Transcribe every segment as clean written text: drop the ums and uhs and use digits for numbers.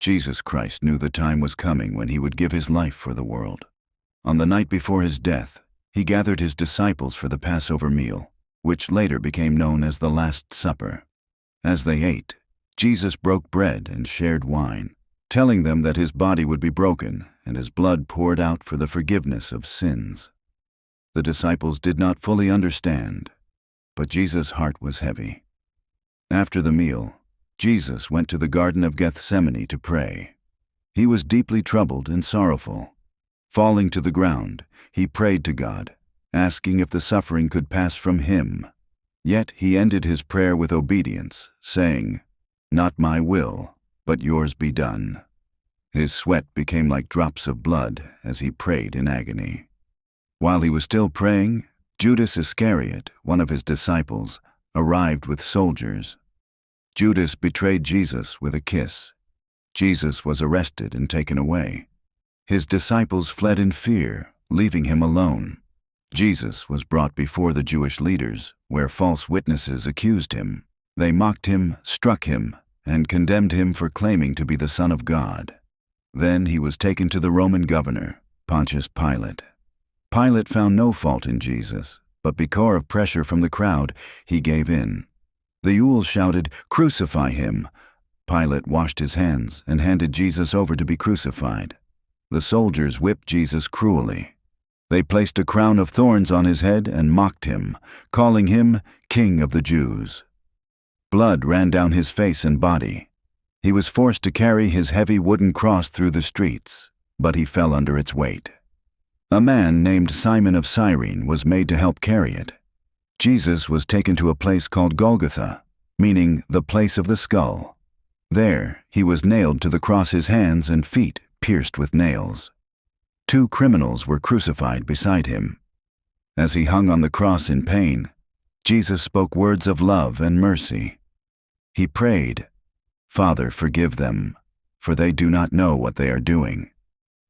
Jesus Christ knew the time was coming when he would give his life for the world. On the night before his death, he gathered his disciples for the Passover meal, which later became known as the Last Supper. As they ate, Jesus broke bread and shared wine, telling them that his body would be broken and his blood poured out for the forgiveness of sins. The disciples did not fully understand, but Jesus' heart was heavy. After the meal, Jesus went to the Garden of Gethsemane to pray. He was deeply troubled and sorrowful. Falling to the ground, he prayed to God, asking if the suffering could pass from him. Yet he ended his prayer with obedience, saying, "Not my will, but yours be done." His sweat became like drops of blood as he prayed in agony. While he was still praying, Judas Iscariot, one of his disciples, arrived with soldiers. Judas betrayed Jesus with a kiss. Jesus was arrested and taken away. His disciples fled in fear, leaving him alone. Jesus was brought before the Jewish leaders, where false witnesses accused him. They mocked him, struck him, and condemned him for claiming to be the Son of God. Then he was taken to the Roman governor, Pontius Pilate. Pilate found no fault in Jesus, but because of pressure from the crowd, he gave in. The eunuchs shouted, "Crucify him!" Pilate washed his hands and handed Jesus over to be crucified. The soldiers whipped Jesus cruelly. They placed a crown of thorns on his head and mocked him, calling him King of the Jews. Blood ran down his face and body. He was forced to carry his heavy wooden cross through the streets, but he fell under its weight. A man named Simon of Cyrene was made to help carry it. Jesus was taken to a place called Golgotha, meaning the place of the skull. There, he was nailed to the cross, his hands and feet pierced with nails. 2 criminals were crucified beside him. As he hung on the cross in pain, Jesus spoke words of love and mercy. He prayed, "Father, forgive them, for they do not know what they are doing."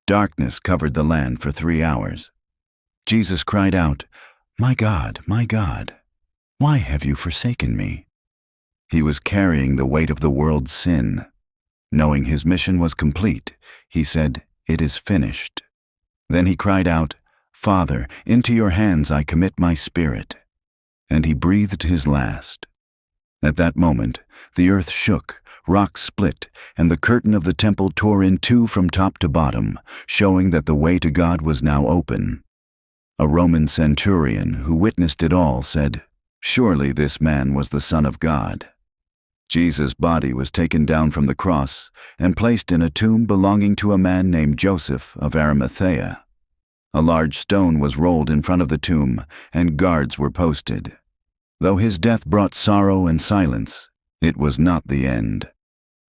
Darkness covered the land for 3 hours. Jesus cried out, my God, why have you forsaken me?" He was carrying the weight of the world's sin. Knowing his mission was complete, he said, "It is finished." Then he cried out, "Father, into your hands I commit my spirit." And he breathed his last. At that moment, the earth shook, rocks split, and the curtain of the temple tore in 2 from top to bottom, showing that the way to God was now open. A Roman centurion who witnessed it all said, "Surely this man was the Son of God." Jesus' body was taken down from the cross and placed in a tomb belonging to a man named Joseph of Arimathea. A large stone was rolled in front of the tomb, and guards were posted. Though his death brought sorrow and silence, it was not the end.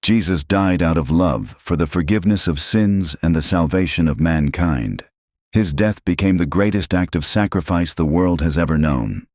Jesus died out of love for the forgiveness of sins and the salvation of mankind. His death became the greatest act of sacrifice the world has ever known.